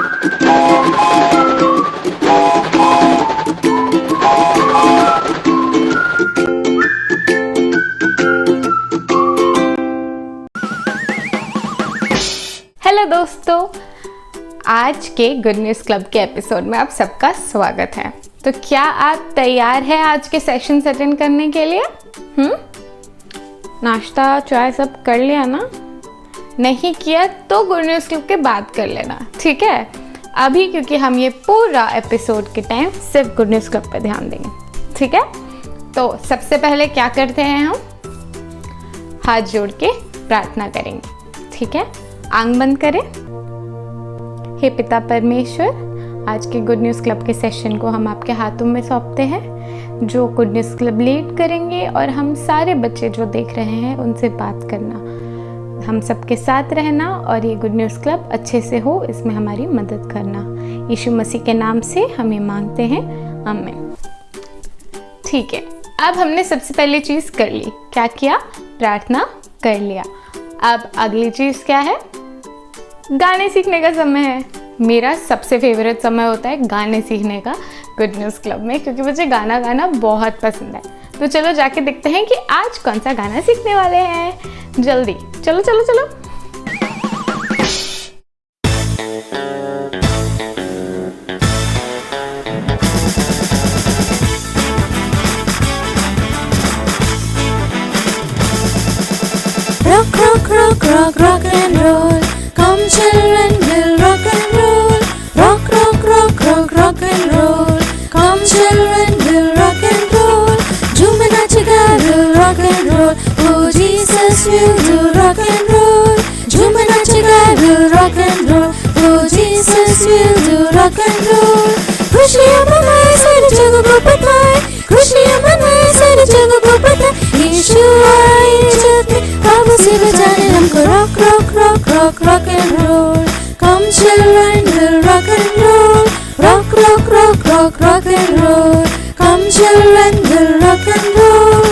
Hello दोस्तों, आज के गुड न्यूज़ क्लब के एपिसोड में आप सबका स्वागत है। तो क्या आप तैयार हैं आज के सेशन अटेंड करने के लिए? नाश्ता चाय सब कर लिया ना? नहीं किया तो गुड न्यूज़ क्लब के बाद कर लेना, ठीक है? अभी क्योंकि हम ये पूरा एपिसोड के टाइम सिर्फ गुड न्यूज़ क्लब पे ध्यान देंगे, ठीक है? तो सबसे पहले क्या करते हैं, हम हाथ जोड़ के प्रार्थना करेंगे, ठीक है? आंख बंद करें। हे पिता परमेश्वर, आज के गुड न्यूज़ क्लब के सेशन को हम आपके हाथों में सौंपते हैं। जो गुड न्यूज़ क्लब लीड करेंगे और हम सारे बच्चे जो देख रहे हैं उनसे बात करना, हम सबके साथ रहना और ये गुड न्यूज़ क्लब अच्छे से हो, इसमें हमारी मदद करना। यीशु मसीह के नाम से हम ये मांगते हैं, आमीन। ठीक है, अब हमने सबसे पहली चीज़ कर ली। क्या किया? प्रार्थना कर लिया। अब अगली चीज़ क्या है? गाने सीखने का समय है। मेरा सबसे फेवरेट समय होता है गाने सीखने का गुड न्यूज़ क्लब में, क्योंकि मुझे गाना गाना बहुत पसंद है। तो चलो जाके देखते हैं कि आज कौन सा गाना सीखने वाले हैं। जल्दी चलो चलो चलो। Rock, rock, rock, rock, rock and roll. Come children, we'll rock and roll. Rock, rock, rock, rock, rock and roll. Come children, we'll rock and roll. Jhoom nachiga, we'll rock and roll. Oh Jesus, we'll do rock and roll. Jhoom nachiga, we'll rock and roll. Oh Jesus, we'll do rock and roll. खुशियाँ मनाए सारे जगह को बताए, खुशियाँ मनाए सारे जगह को बताए। यीशु आए जगत में, बाबू से बचाने हमको। Rock, rock, rock, rock, rock and roll. Come children, we'll rock and roll. Rock, rock, rock, rock, rock and roll. Come children, we'll rock and roll.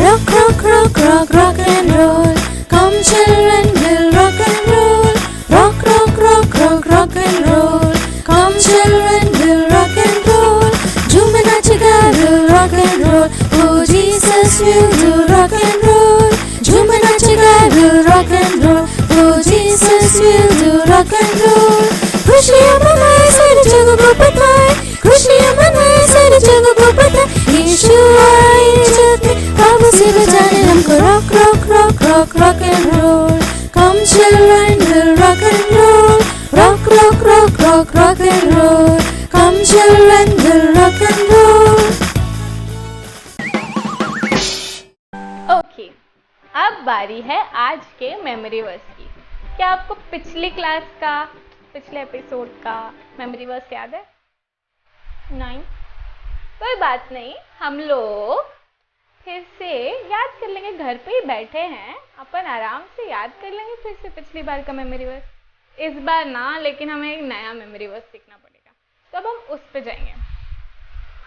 Rock, rock, rock, rock, rock and roll. Come children, we'll rock and roll. Rock, rock, rock, rock, rock and roll. Come children, we'll rock and roll. Jhoom nachiga, we'll rock and roll. Oh Jesus, we'll do rock and roll. Jhoom nachiga, we'll rock and roll. Oh Jesus, we'll do rock and roll. खुशियाँ मनाए सारी जगह को बताए, खुशियाँ मनाए सारी जगह को बताए। यीशु आए जगत में, बाबू से बचाने हमको। Rock, rock, rock, rock, rock and roll. Come children, we'll rock and roll. Rock, rock, rock, rock, rock and roll. Come children, we'll rock and roll. Okay, अब बारी है आज के मेमोरी वर्स की। क्या आपको पिछली क्लास का, पिछले एपिसोड का मेमोरी वर्स याद है? नहीं? कोई बात नहीं, हम लोग फिर से याद कर लेंगे। घर पे ही बैठे हैं, अपन आराम से याद कर लेंगे फिर से पिछली बार का मेमोरी वर्स। इस बार ना, लेकिन हमें एक नया मेमोरी वर्स सीखना पड़ेगा, तो अब हम उस पे जाएंगे।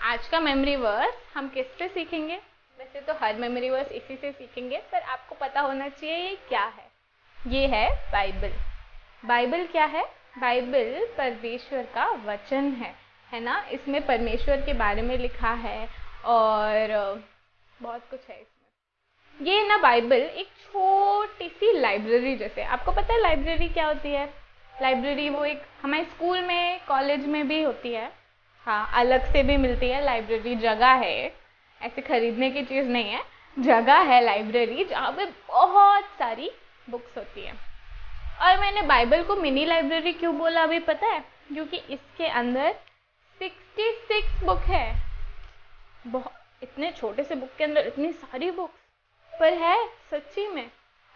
आज का मेमोरी वर्स हम किस पे सीखेंगे? वैसे तो हर मेमोरी वर्स इसी से सीखेंगे, पर आपको पता होना चाहिए ये क्या है। ये है बाइबल। बाइबल क्या है? बाइबल परमेश्वर का वचन है ना? इसमें परमेश्वर के बारे में लिखा है और बहुत कुछ है इसमें। ये ना बाइबल एक छोटी सी लाइब्रेरी जैसे। आपको पता है लाइब्रेरी क्या होती है? लाइब्रेरी वो एक हमारे स्कूल में, कॉलेज में भी होती है। हाँ, अलग से भी मिलती है लाइब्रेरी। जगह है, ऐसे खरीदने की चीज़ नहीं है, जगह है लाइब्रेरी जहाँ पे बहुत सारी बुक्स होती है। और मैंने बाइबल को मिनी लाइब्रेरी क्यों बोला अभी पता है? क्योंकि इसके अंदर 66 बुक है। इतने छोटे से बुक के अंदर इतनी सारी बुक्स पर है सच्ची में।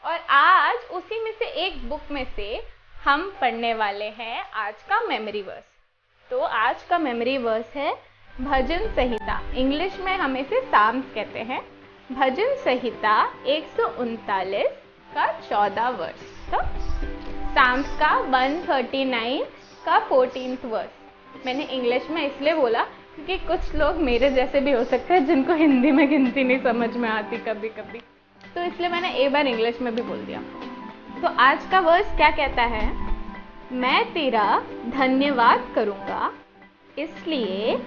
और आज उसी में से एक बुक में से हम पढ़ने वाले हैं आज का मेमोरी वर्स। तो आज का मेमोरी वर्स है भजन संहिता। इंग्लिश में हम इसे साम्स कहते हैं। भजन संहिता 139 का 14 वर्स। तो साम्स का 139 का 14th वर्स। मैंने इंग्लिश में इसलिए बोला क्योंकि कुछ लोग मेरे जैसे भी हो सकते हैं जिनको हिंदी में गिनती नहीं समझ में आती कभी कभी, तो इसलिए मैंने एक बार इंग्लिश में भी बोल दिया। तो आज का वर्स क्या कहता है? मैं तेरा धन्यवाद करूँगा इसलिए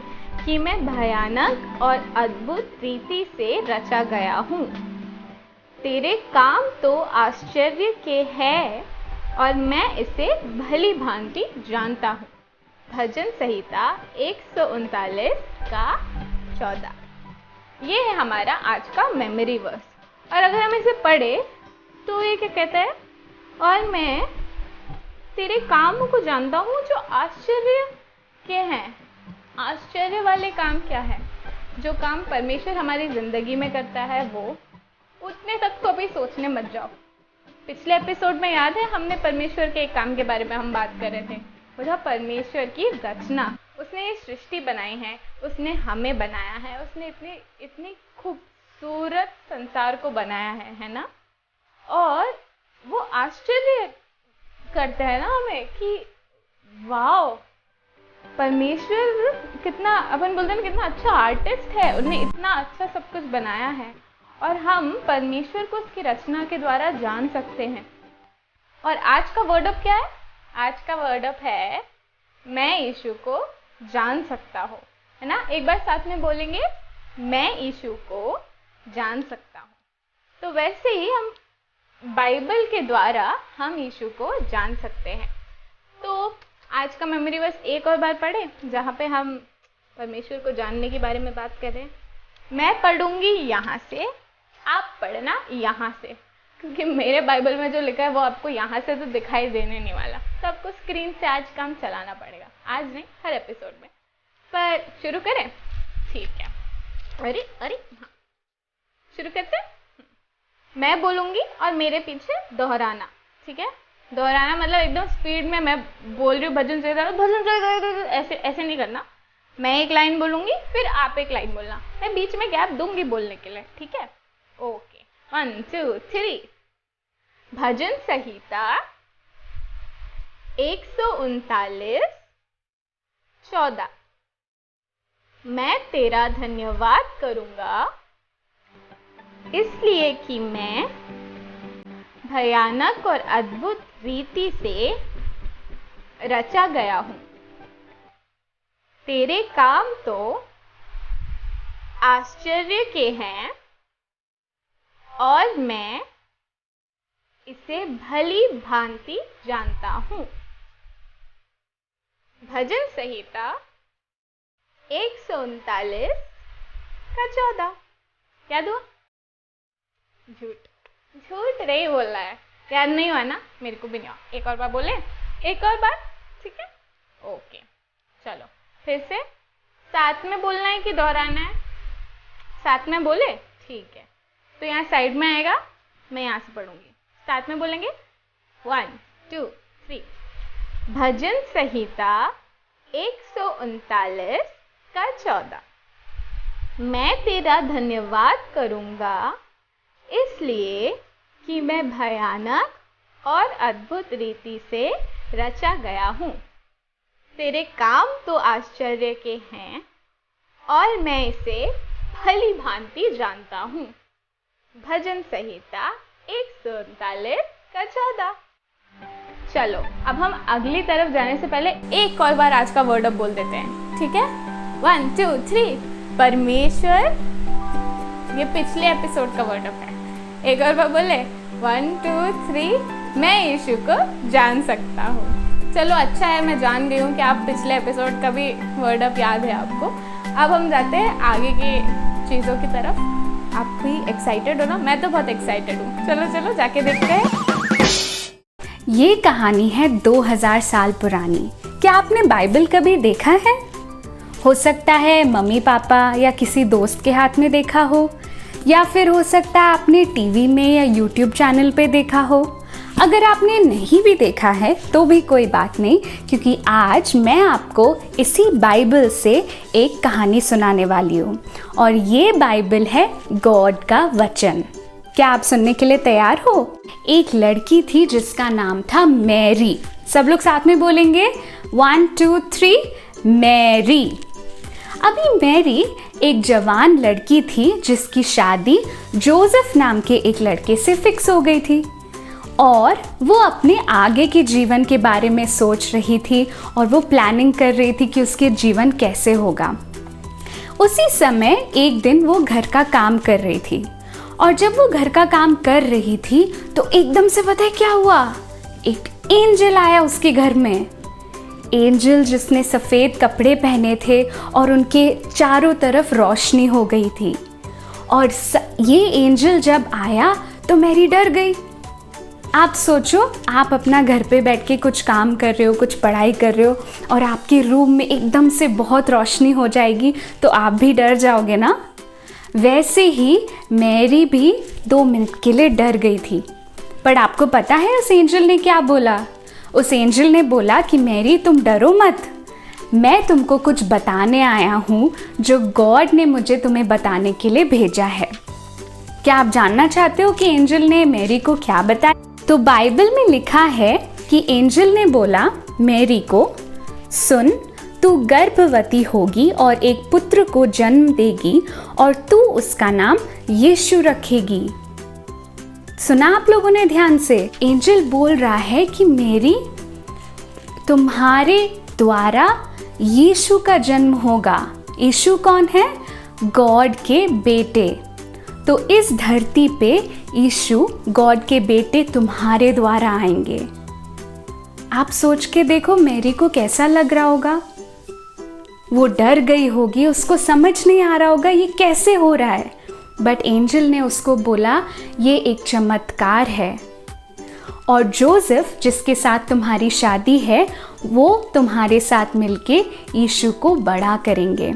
कि मैं भयानक और अद्भुत रीति से रचा गया हूँ। तेरे काम तो आश्चर्य के हैं और मैं इसे भली भांति जानता हूँ। भजन संहिता 139 का 14। ये है हमारा आज का मेमोरी वर्स। और अगर हम इसे पढ़े तो ये क्या कहता है? और मैं तेरे काम को जानता हूँ जो आश्चर्य के हैं। आश्चर्य वाले काम क्या है? जो काम परमेश्वर हमारी जिंदगी में करता है वो, उतने तक तो अभी सोचने मत जाओ। पिछले एपिसोड में याद है हमने परमेश्वर के एक काम के बारे में हम बात कर रहे थे, वो था परमेश्वर की रचना। उसने ये सृष्टि बनाई है, उसने हमें बनाया है, उसने इतनी खूबसूरत संसार को बनाया है ना। और वो आश्चर्य करता है ना हमें कि वाओ, परमेश्वर कितना, अपन बोलते हैं कितना अच्छा आर्टिस्ट है, उन्हें इतना अच्छा सब कुछ बनाया है और हम परमेश्वर को उसकी रचना के द्वारा जान सकते हैं। और आज का वर्ड अप क्या है? आज का वर्ड अप है मैं यीशु को जान सकता हूँ, है ना। एक बार साथ में बोलेंगे, मैं यीशु को जान सकता हूँ। तो वैसे ही हम बाइबल के द्वारा हम यीशु को जान सकते हैं। तो आज का मेमोरी वर्स एक और बार पढ़े जहाँ पे हम परमेश्वर को जानने के बारे में बात कर रहे हैं। मैं पढ़ूंगी यहाँ से, आप पढ़ना यहाँ से, क्योंकि मेरे बाइबल में जो लिखा है वो आपको यहाँ से तो दिखाई देने नहीं वाला, तो आपको स्क्रीन से आज काम चलाना पड़ेगा। आज नहीं, हर एपिसोड में। पर शुरू करें? ठीक है। अरे हाँ, शुरू करते हैं। मैं बोलूंगी और मेरे पीछे दोहराना, ठीक है। दोहराना मतलब एकदम स्पीड में मैं बोल रही हूँ भजन से ऐसे नहीं करना। मैं एक लाइन बोलूंगी फिर आप एक लाइन बोलना, मैं बीच में गैप दूंगी बोलने के लिए, ठीक है। ओके, 1 2 3। भजन संहिता 139 14। मैं तेरा धन्यवाद करूंगा इसलिए कि मैं भयानक और अद्भुत रीति से रचा गया हूं। तेरे काम तो आश्चर्य के हैं और मैं इसे भली भांति जानता हूं। भजन संहिता 139 का 14। याद हुआ? झूठ नहीं बोल रहा है, याद नहीं हुआ ना? मेरे को भी नहीं हुआ। एक और बार बोले, एक और बार, ठीक है। ओके, चलो फिर से साथ में बोलना है कि दोहराना है? साथ में बोले, ठीक है। तो यहाँ साइड में आएगा, मैं यहाँ से पढ़ूंगी, साथ में बोलेंगे 1 2 3। भजन संहिता 139 का 14। मैं तेरा धन्यवाद करूंगा इसलिए कि मैं भयानक और अद्भुत रीति से रचा गया हूँ। तेरे काम तो आश्चर्य के हैं और मैं इसे भली भांति जानता हूँ। भजन संहिता 139 का 14। चलो अब हम अगली तरफ जाने से पहले एक और बार आज का वर्ड अप बोल देते हैं, ठीक है। 1 2 3। परमेश्वर, ये पिछले एपिसोड का वर्ड अप है। एक और बार बोले, 1 2 3। मैं यीशु को जान सकता हूँ। चलो अच्छा है, मैं जान गई हूँ कि आप पिछले एपिसोड का भी वर्ड अप याद है आपको। अब हम जाते हैं आगे की चीज़ों की तरफ। आप भी एक्साइटेड हो ना? मैं तो बहुत एक्साइटेड हूँ। चलो जाके देखते हैं। ये कहानी है 2000 साल पुरानी। क्या आपने बाइबल कभी देखा है? हो सकता है मम्मी पापा या किसी दोस्त के हाथ में देखा हो, या फिर हो सकता है आपने टीवी में या यूट्यूब चैनल पे देखा हो। अगर आपने नहीं भी देखा है तो भी कोई बात नहीं, क्योंकि आज मैं आपको इसी बाइबल से एक कहानी सुनाने वाली हूँ और ये बाइबल है गॉड का वचन। क्या आप सुनने के लिए तैयार हो? एक लड़की थी जिसका नाम था मैरी। सब लोग साथ में बोलेंगे 1 2 3। मैरी। अभी मैरी एक जवान लड़की थी जिसकी शादी जोसेफ नाम के एक लड़के से फिक्स हो गई थी और वो अपने आगे के जीवन के बारे में सोच रही थी और वो प्लानिंग कर रही थी कि उसके जीवन कैसे होगा। उसी समय एक दिन वो घर का काम कर रही थी और जब वो घर का काम कर रही थी तो एकदम से पता है क्या हुआ, एक एंजल आया उसके घर में। एंजल जिसने सफ़ेद कपड़े पहने थे और उनके चारों तरफ रोशनी हो गई थी। और ये एंजल जब आया तो मैरी डर गई। आप सोचो, आप अपना घर पे बैठ के कुछ काम कर रहे हो, कुछ पढ़ाई कर रहे हो और आपके रूम में एकदम से बहुत रोशनी हो जाएगी तो आप भी डर जाओगे ना। वैसे ही मैरी भी 2 मिनट के लिए डर गई थी। पर आपको पता है उस एंजल ने क्या बोला? उस एंजल ने बोला कि मैरी तुम डरो मत, मैं तुमको कुछ बताने आया हूँ जो गॉड ने मुझे तुम्हें बताने के लिए भेजा है। क्या आप जानना चाहते हो कि एंजल ने मैरी को क्या बताया? तो बाइबल में लिखा है कि एंजल ने बोला मैरी को, सुन, तू गर्भवती होगी और एक पुत्र को जन्म देगी और तू उसका नाम यीशु रखेगी। सुना आप लोगों ने ध्यान से? एंजल बोल रहा है कि मैरी, तुम्हारे द्वारा यीशु का जन्म होगा। यीशु कौन है? गॉड के बेटे। तो इस धरती पे यीशु गॉड के बेटे तुम्हारे द्वारा आएंगे। आप सोच के देखो मैरी को कैसा लग रहा होगा। वो डर गई होगी, उसको समझ नहीं आ रहा होगा ये कैसे हो रहा है। बट एंजल ने उसको बोला ये एक चमत्कार है और जोसेफ जिसके साथ तुम्हारी शादी है वो तुम्हारे साथ मिलके यीशु को बड़ा करेंगे।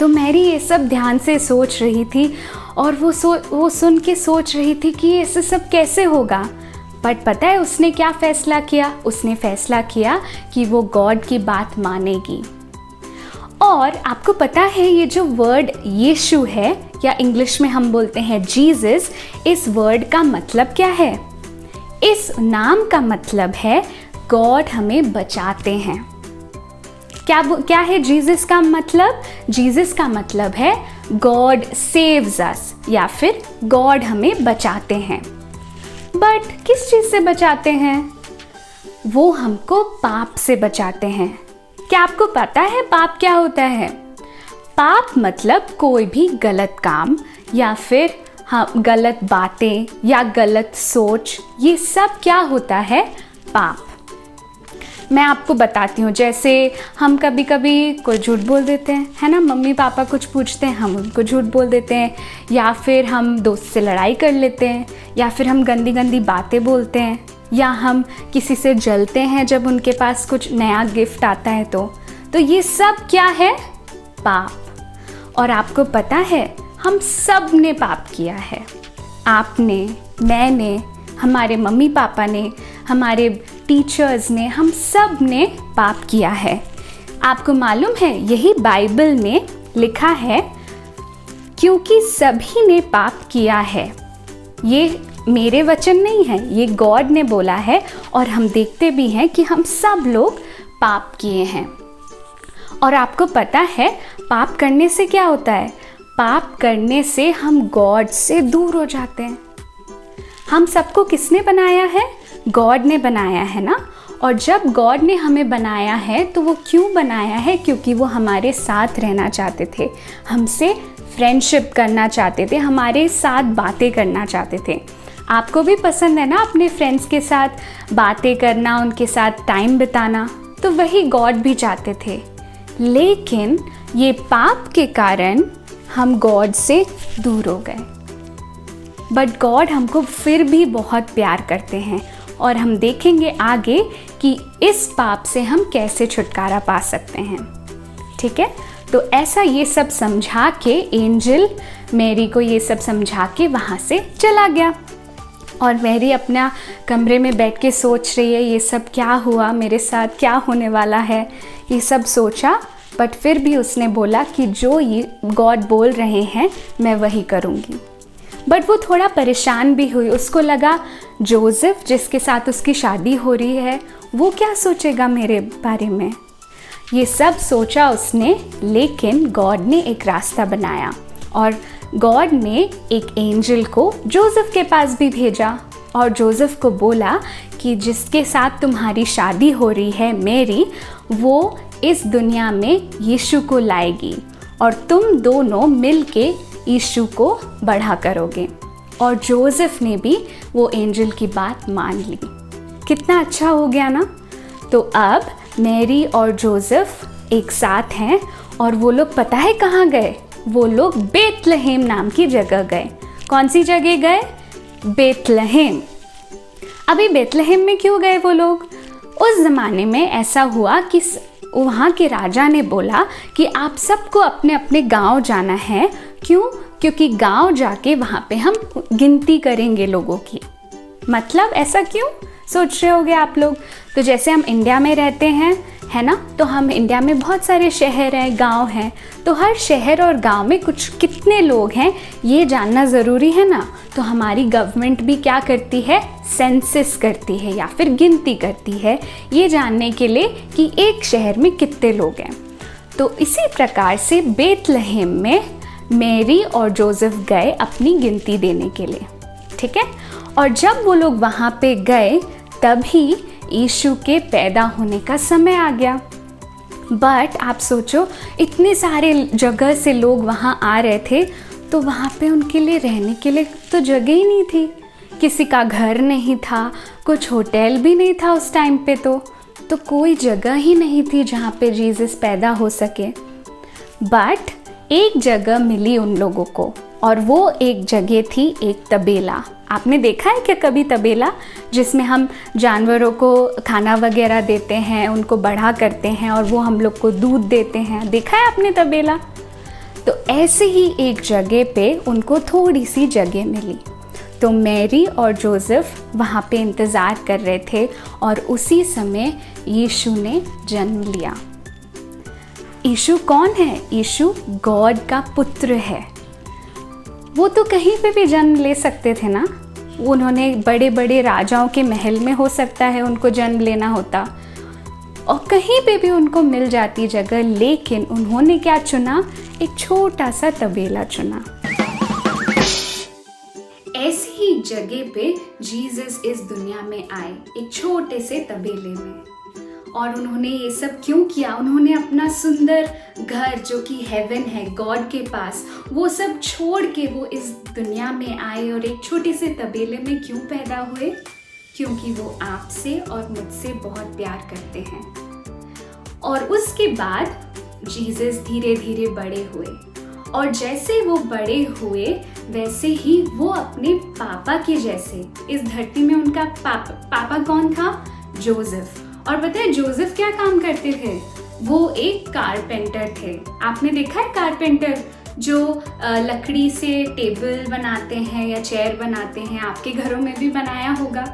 तो मैरी ये सब ध्यान से सोच रही थी और वो सुन के सोच रही थी कि ये सब कैसे होगा। बट पता है उसने क्या फैसला किया? उसने फैसला किया कि वो गॉड की बात मानेगी। और आपको पता है ये जो वर्ड यीशु है या इंग्लिश में हम बोलते हैं जीसस, इस वर्ड का मतलब क्या है? इस नाम का मतलब है गॉड हमें बचाते हैं। क्या है जीसस का मतलब? जीसस का मतलब है गॉड सेव्स अस या फिर गॉड हमें बचाते हैं। बट किस चीज़ से बचाते हैं? वो हमको पाप से बचाते हैं। क्या आपको पता है पाप क्या होता है? पाप मतलब कोई भी गलत काम या फिर गलत बातें या गलत सोच, ये सब क्या होता है? पाप। मैं आपको बताती हूँ, जैसे हम कभी कभी कोई झूठ बोल देते हैं, है ना। मम्मी पापा कुछ पूछते हैं, हम उनको झूठ बोल देते हैं, या फिर हम दोस्त से लड़ाई कर लेते हैं, या फिर हम गंदी गंदी बातें बोलते हैं, या हम किसी से जलते हैं जब उनके पास कुछ नया गिफ्ट आता है। तो ये सब क्या है? पाप। और आपको पता है हम सब ने पाप किया है। आपने, मैंने, हमारे मम्मी पापा ने, हमारे टीचर्स ने, हम सब ने पाप किया है। आपको मालूम है यही बाइबल में लिखा है, क्योंकि सभी ने पाप किया है। ये मेरे वचन नहीं है, ये गॉड ने बोला है और हम देखते भी हैं कि हम सब लोग पाप किए हैं। और आपको पता है पाप करने से क्या होता है? पाप करने से हम गॉड से दूर हो जाते हैं। हम सबको किसने बनाया है? गॉड ने बनाया है ना। और जब गॉड ने हमें बनाया है तो वो क्यों बनाया है? क्योंकि वो हमारे साथ रहना चाहते थे, हमसे फ्रेंडशिप करना चाहते थे, हमारे साथ बातें करना चाहते थे। आपको भी पसंद है ना अपने फ्रेंड्स के साथ बातें करना, उनके साथ टाइम बिताना। तो वही गॉड भी चाहते थे। लेकिन ये पाप के कारण हम गॉड से दूर हो गए। बट गॉड हमको फिर भी बहुत प्यार करते हैं और हम देखेंगे आगे कि इस पाप से हम कैसे छुटकारा पा सकते हैं। ठीक है, तो ऐसा ये सब समझा के एंजल मैरी को ये सब समझा के वहाँ से चला गया। और मैरी अपना कमरे में बैठ के सोच रही है ये सब क्या हुआ, मेरे साथ क्या होने वाला है, ये सब सोचा। बट फिर भी उसने बोला कि जो ये गॉड बोल रहे हैं मैं वही करूँगी। बट वो थोड़ा परेशान भी हुई। उसको लगा जोसेफ जिसके साथ उसकी शादी हो रही है वो क्या सोचेगा मेरे बारे में, ये सब सोचा उसने, लेकिन गॉड ने एक रास्ता बनाया और गॉड ने एक एंजल को जोसेफ के पास भी भेजा और जोसेफ को बोला कि जिसके साथ तुम्हारी शादी हो रही है मेरी, वो इस दुनिया में यीशु को लाएगी और तुम दोनों मिलके यीशु को बड़ा करोगे। और जोसेफ ने भी वो एंजल की बात मान ली। कितना अच्छा हो गया ना। तो अब मैरी और जोसेफ एक साथ हैं और वो लोग पता है कहाँ गए? वो लोग बेतलहम नाम की जगह गए। कौन सी जगह गए? बेतलहम। अभी बेतलहम में क्यों गए वो लोग? उस ज़माने में ऐसा हुआ कि वहाँ के राजा ने बोला कि आप सबको अपने अपने गांव जाना है। क्यों? क्योंकि गांव जाके वहाँ पे हम गिनती करेंगे लोगों की। मतलब ऐसा क्यों सोच रहे होगे आप लोग? तो जैसे हम इंडिया में रहते हैं, है ना, तो हम इंडिया में बहुत सारे शहर हैं, गांव हैं, तो हर शहर और गांव में कितने लोग हैं ये जानना ज़रूरी है ना। तो हमारी गवर्नमेंट भी क्या करती है? सेंसस करती है या फिर गिनती करती है ये जानने के लिए कि एक शहर में कितने लोग हैं। तो इसी प्रकार से बेतलहम में मैरी और जोसेफ गए अपनी गिनती देने के लिए, ठीक है। और जब वो लोग वहाँ पे गए तभी यीशु के पैदा होने का समय आ गया। बट आप सोचो, इतने सारे जगह से लोग वहाँ आ रहे थे, तो वहाँ पे उनके लिए रहने के लिए तो जगह ही नहीं थी। किसी का घर नहीं था, कुछ होटल भी नहीं था उस टाइम पे। तो कोई जगह ही नहीं थी जहाँ पे जीसस पैदा हो सके। बट एक जगह मिली उन लोगों को, और वो एक जगह थी एक तबेला। आपने देखा है क्या कभी तबेला, जिसमें हम जानवरों को खाना वगैरह देते हैं, उनको बड़ा करते हैं और वो हम लोग को दूध देते हैं? देखा है आपने तबेला? तो ऐसे ही एक जगह पे उनको थोड़ी सी जगह मिली। तो मैरी और जोसेफ वहाँ पे इंतज़ार कर रहे थे और उसी समय यीशु ने जन्म लिया। यीशु कौन है? यीशु गॉड का पुत्र है। वो तो कहीं पे भी जन्म ले सकते थे ना। उन्होंने बड़े बड़े राजाओं के महल में हो सकता है उनको जन्म लेना होता, और कहीं पे भी उनको मिल जाती जगह, लेकिन उन्होंने क्या चुना? एक छोटा सा तबेला चुना। ऐसी ही जगह पे जीसस इस दुनिया में आए, एक छोटे से तबेले में। और उन्होंने ये सब क्यों किया? उन्होंने अपना सुंदर घर जो कि हेवन है गॉड के पास, वो सब छोड़ के वो इस दुनिया में आए और एक छोटे से तबेले में क्यों पैदा हुए? क्योंकि वो आपसे और मुझसे बहुत प्यार करते हैं। और उसके बाद जीसस धीरे धीरे बड़े हुए, और जैसे वो बड़े हुए वैसे ही वो अपने पापा के जैसे इस धरती में, उनका पापा कौन था? जोसेफ। और पता है जोसेफ क्या काम करते थे? वो एक कारपेंटर थे। आपने देखा है कारपेंटर जो लकड़ी से टेबल बनाते हैं या चेयर बनाते हैं, आपके घरों में भी बनाया होगा।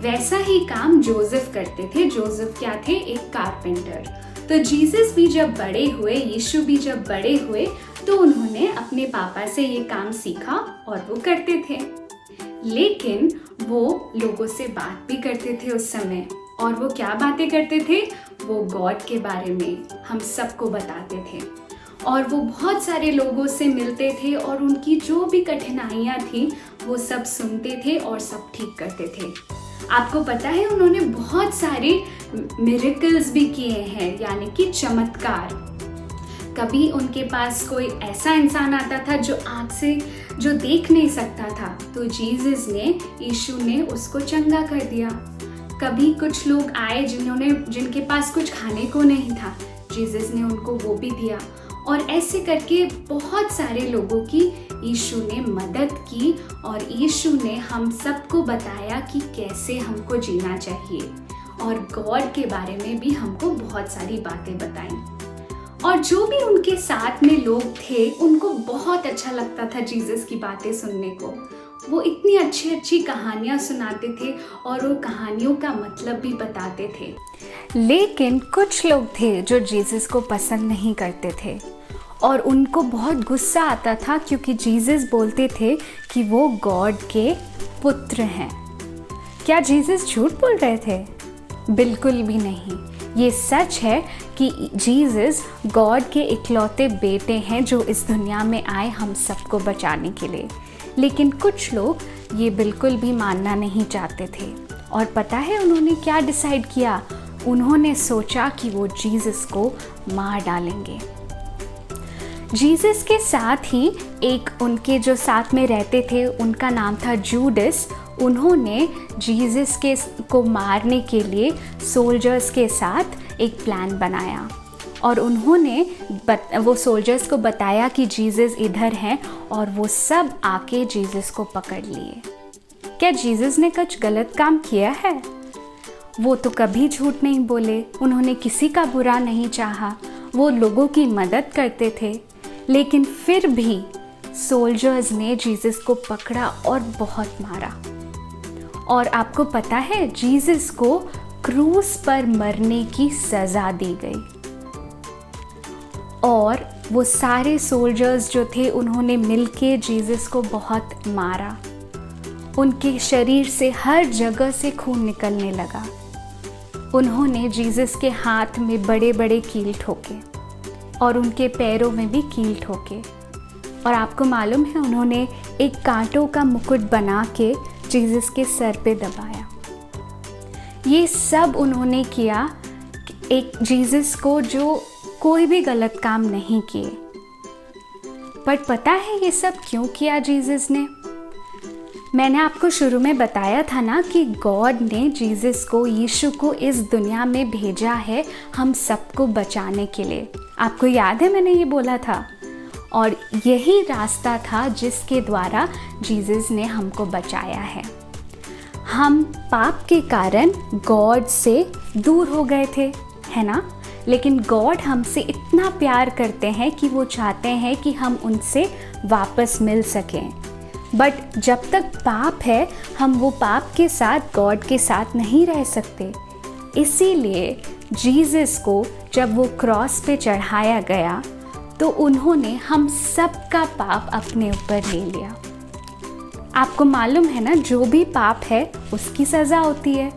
वैसा ही काम जोसेफ करते थे। जोसेफ क्या थे? एक कारपेंटर। तो जीसस भी जब बड़े हुए, यीशु भी जब बड़े हुए, तो उन्होंने अपने पापा से ये काम सीखा और वो करते थे। लेकिन वो लोगों से बात भी करते थे उस समय। और वो क्या बातें करते थे? वो गॉड के बारे में हम सबको बताते थे। और वो बहुत सारे लोगों से मिलते थे और उनकी जो भी कठिनाइयाँ थी वो सब सुनते थे और सब ठीक करते थे। आपको पता है उन्होंने बहुत सारे मिरेकल्स भी किए हैं, यानी कि चमत्कार। कभी उनके पास कोई ऐसा इंसान आता था जो आँख से जो देख नहीं सकता था, तो जीसस ने, यीशु ने उसको चंगा कर दिया। कभी कुछ लोग आए जिनके पास कुछ खाने को नहीं था, जीसस ने उनको वो भी दिया। और ऐसे करके बहुत सारे लोगों की यीशु ने मदद की, और यीशु ने हम सबको बताया कि कैसे हमको जीना चाहिए, और गॉड के बारे में भी हमको बहुत सारी बातें बताई। और जो भी उनके साथ में लोग थे उनको बहुत अच्छा लगता था जीसस की बातें सुनने को। वो इतनी अच्छी अच्छी कहानियाँ सुनाते थे और वो कहानियों का मतलब भी बताते थे। लेकिन कुछ लोग थे जो जीसस को पसंद नहीं करते थे और उनको बहुत गुस्सा आता था, क्योंकि जीसस बोलते थे कि वो गॉड के पुत्र हैं। क्या जीसस झूठ बोल रहे थे? बिल्कुल भी नहीं। ये सच है कि जीसस गॉड के इकलौते बेटे हैं जो इस दुनिया में आए हम सबको बचाने के लिए। लेकिन कुछ लोग ये बिल्कुल भी मानना नहीं चाहते थे। और पता है उन्होंने क्या डिसाइड किया? उन्होंने सोचा कि वो जीसस को मार डालेंगे। जीसस के साथ ही एक उनके जो साथ में रहते थे, उनका नाम था जूडस। उन्होंने जीसस को मारने के लिए सोल्जर्स के साथ एक प्लान बनाया और उन्होंने वो सोल्जर्स को बताया कि जीसस इधर हैं और वो सब आके जीसस को पकड़ लिए। क्या जीसस ने कुछ गलत काम किया है? वो तो कभी झूठ नहीं बोले, उन्होंने किसी का बुरा नहीं चाहा, वो लोगों की मदद करते थे। लेकिन फिर भी सोल्जर्स ने जीसस को पकड़ा और बहुत मारा। और आपको पता है जीसस को क्रूस पर मरने की सज़ा दी गई। और वो सारे सोल्जर्स जो थे उन्होंने मिलके जीसस को बहुत मारा। उनके शरीर से हर जगह से खून निकलने लगा। उन्होंने जीसस के हाथ में बड़े बड़े कील ठोके और उनके पैरों में भी कील ठोके। और आपको मालूम है उन्होंने एक कांटों का मुकुट बना के जीसस के सर पे दबाया। ये सब उन्होंने किया एक जीसस को जो कोई भी गलत काम नहीं किए। पर पता है ये सब क्यों किया जीसस ने? मैंने आपको शुरू में बताया था ना कि गॉड ने जीसस को, यीशु को इस दुनिया में भेजा है हम सबको बचाने के लिए। आपको याद है मैंने ये बोला था? और यही रास्ता था जिसके द्वारा जीसस ने हमको बचाया है। हम पाप के कारण गॉड से दूर हो गए थे, है ना? लेकिन गॉड हमसे इतना प्यार करते हैं कि वो चाहते हैं कि हम उनसे वापस मिल सकें। बट जब तक पाप है हम वो पाप के साथ गॉड के साथ नहीं रह सकते। इसीलिए जीसस को जब वो क्रॉस पे चढ़ाया गया तो उन्होंने हम सब का पाप अपने ऊपर ले लिया। आपको मालूम है ना जो भी पाप है उसकी सज़ा होती है।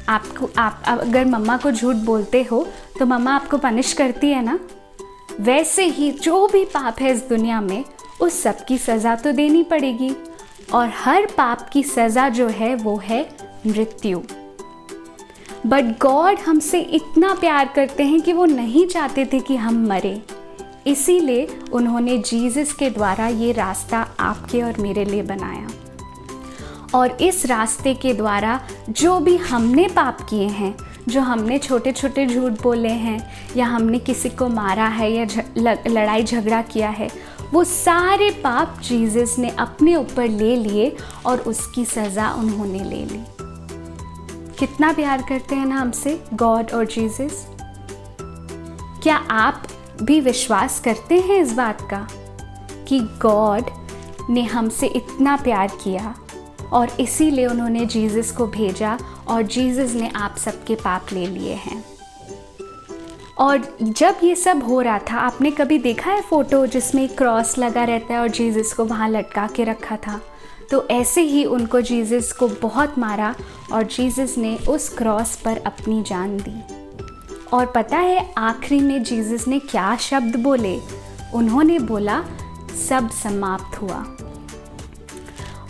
आप अगर मम्मा को झूठ बोलते हो तो मम्मा आपको पनिश करती है ना, वैसे ही जो भी पाप है इस दुनिया में उस सब की सज़ा तो देनी पड़ेगी। और हर पाप की सज़ा जो है वो है मृत्यु। बट गॉड हमसे इतना प्यार करते हैं कि वो नहीं चाहते थे कि हम मरे। इसीलिए उन्होंने जीसस के द्वारा ये रास्ता आपके और मेरे लिए बनाया। और इस रास्ते के द्वारा जो भी हमने पाप किए हैं, जो हमने छोटे छोटे झूठ बोले हैं या हमने किसी को मारा है या लड़ाई झगड़ा किया है, वो सारे पाप जीसस ने अपने ऊपर ले लिए और उसकी सज़ा उन्होंने ले ली। कितना प्यार करते हैं ना हमसे गॉड और जीसस। क्या आप भी विश्वास करते हैं इस बात का कि गॉड ने हमसे इतना प्यार किया और इसीलिए उन्होंने जीसस को भेजा और जीसस ने आप सबके पाप ले लिए हैं। और जब ये सब हो रहा था, आपने कभी देखा है फ़ोटो जिसमें क्रॉस लगा रहता है और जीसस को वहाँ लटका के रखा था? तो ऐसे ही उनको जीसस को बहुत मारा और जीसस ने उस क्रॉस पर अपनी जान दी। और पता है आखिरी में जीसस ने क्या शब्द बोले? उन्होंने बोला सब समाप्त हुआ।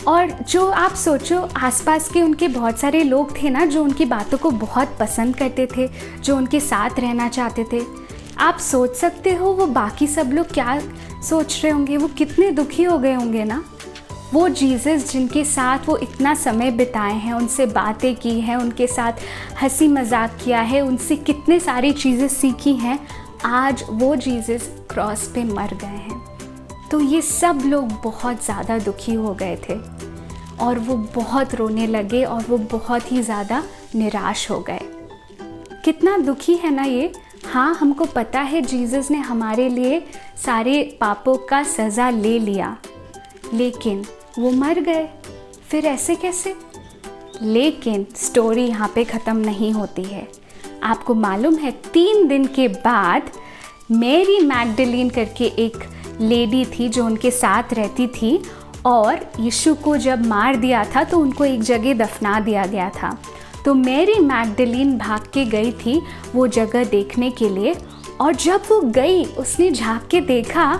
और जो आप सोचो आसपास के उनके बहुत सारे लोग थे ना जो उनकी बातों को बहुत पसंद करते थे, जो उनके साथ रहना चाहते थे। आप सोच सकते हो वो बाकी सब लोग क्या सोच रहे होंगे, वो कितने दुखी हो गए होंगे ना। वो जीसस जिनके साथ वो इतना समय बिताए हैं, उनसे बातें की हैं, उनके साथ हंसी मजाक किया है, उनसे कितने सारी चीज़ें सीखी हैं, आज वो जीसस क्रॉस पे मर गए हैं। तो ये सब लोग बहुत ज़्यादा दुखी हो गए थे और वो बहुत रोने लगे और वो बहुत ही ज़्यादा निराश हो गए। कितना दुखी है ना ये। हाँ, हमको पता है जीसस ने हमारे लिए सारे पापों का सज़ा ले लिया, लेकिन वो मर गए। फिर ऐसे कैसे? लेकिन स्टोरी यहाँ पे ख़त्म नहीं होती है। आपको मालूम है 3 दिन के बाद मैरी मैगडलीन करके एक लेडी थी जो उनके साथ रहती थी, और यीशु को जब मार दिया था तो उनको एक जगह दफना दिया गया था। तो मैरी मैगडलीन भाग के गई थी वो जगह देखने के लिए, और जब वो गई उसने झांक के देखा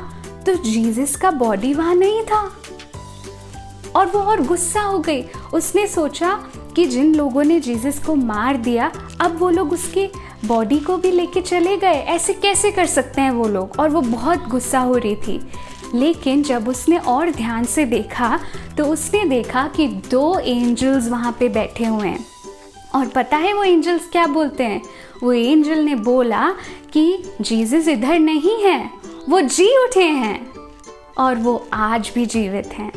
तो जीसस का बॉडी वहाँ नहीं था, और वो और गुस्सा हो गई। उसने सोचा कि जिन लोगों ने जीसस को मार दिया अब वो लोग उसके बॉडी को भी लेके चले गए, ऐसे कैसे कर सकते हैं वो लोग, और वो बहुत गुस्सा हो रही थी। लेकिन जब उसने और ध्यान से देखा तो उसने देखा कि 2 एंजल्स वहाँ पे बैठे हुए हैं, और पता है वो एंजल्स क्या बोलते हैं? वो एंजल ने बोला कि जीसस इधर नहीं है, वो जी उठे हैं और वो आज भी जीवित हैं।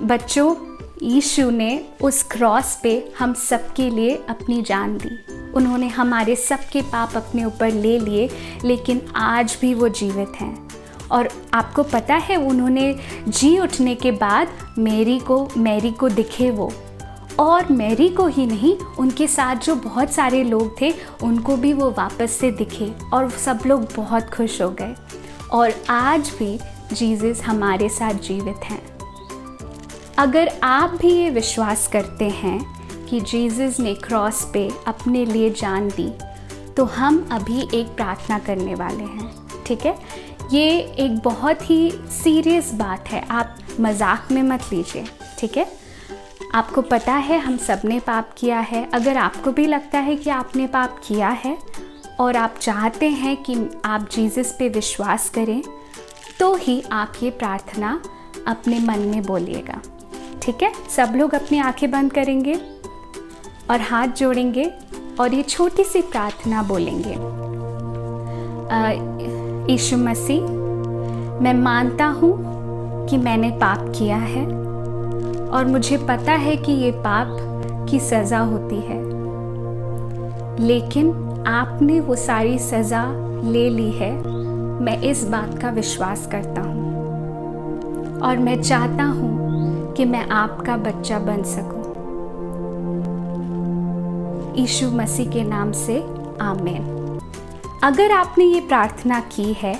बच्चों, यीशु ने उस क्रॉस पे हम सबके लिए अपनी जान दी। उन्होंने हमारे सबके पाप अपने ऊपर ले लिए, लेकिन आज भी वो जीवित हैं। और आपको पता है उन्होंने जी उठने के बाद मैरी को दिखे वो, और मैरी को ही नहीं, उनके साथ जो बहुत सारे लोग थे उनको भी वो वापस से दिखे, और सब लोग बहुत खुश हो गए। और आज भी जीसस हमारे साथ जीवित हैं। अगर आप भी ये विश्वास करते हैं कि जीसस ने क्रॉस पे अपने लिए जान दी, तो हम अभी एक प्रार्थना करने वाले हैं, ठीक है? ये एक बहुत ही सीरियस बात है, आप मजाक में मत लीजिए, ठीक है? आपको पता है हम सब ने पाप किया है। अगर आपको भी लगता है कि आपने पाप किया है और आप चाहते हैं कि आप जीसस पे विश्वास करें, तो ही आप ये प्रार्थना अपने मन में बोलिएगा, ठीक है? सब लोग अपनी आंखें बंद करेंगे और हाथ जोड़ेंगे और ये छोटी सी प्रार्थना बोलेंगे। यीशु मसीह, मैं मानता हूँ कि मैंने पाप किया है और मुझे पता है कि ये पाप की सज़ा होती है, लेकिन आपने वो सारी सज़ा ले ली है। मैं इस बात का विश्वास करता हूँ और मैं चाहता हूँ कि मैं आपका बच्चा बन सकूं। यीशु मसीह के नाम से आमीन। अगर आपने ये प्रार्थना की है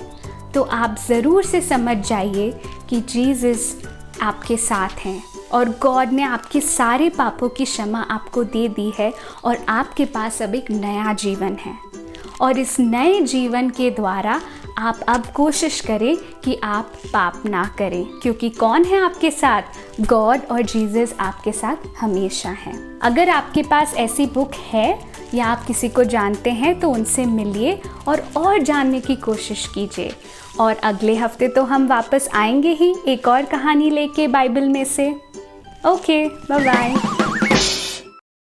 तो आप ज़रूर से समझ जाइए कि जीसस आपके साथ हैं और गॉड ने आपके सारे पापों की क्षमा आपको दे दी है, और आपके पास अब एक नया जीवन है। और इस नए जीवन के द्वारा आप अब कोशिश करें कि आप पाप ना करें, क्योंकि कौन है आपके साथ? गॉड और जीसस आपके साथ हमेशा हैं। अगर आपके पास ऐसी बुक है या आप किसी को जानते हैं तो उनसे मिलिए और जानने की कोशिश कीजिए। और अगले हफ्ते तो हम वापस आएंगे ही एक और कहानी लेके बाइबल में से। Okay, bye bye.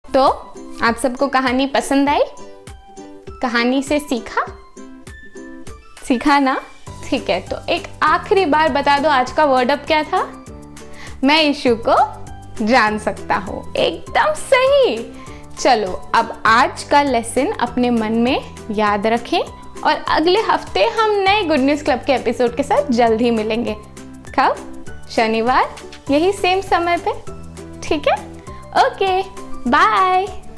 तो आप सबको कहानी पसंद आई? कहानी से सीखा ना? ठीक है, तो एक आखिरी बार बता दो आज का वर्ड अप क्या था? मैं यीशु को जान सकता हूँ। एकदम सही। चलो अब आज का लेसन अपने मन में याद रखें और अगले हफ्ते हम नए गुड न्यूज़ क्लब के एपिसोड के साथ जल्द ही मिलेंगे। कब? शनिवार, यही सेम समय पे, ठीक है? Okay, bye.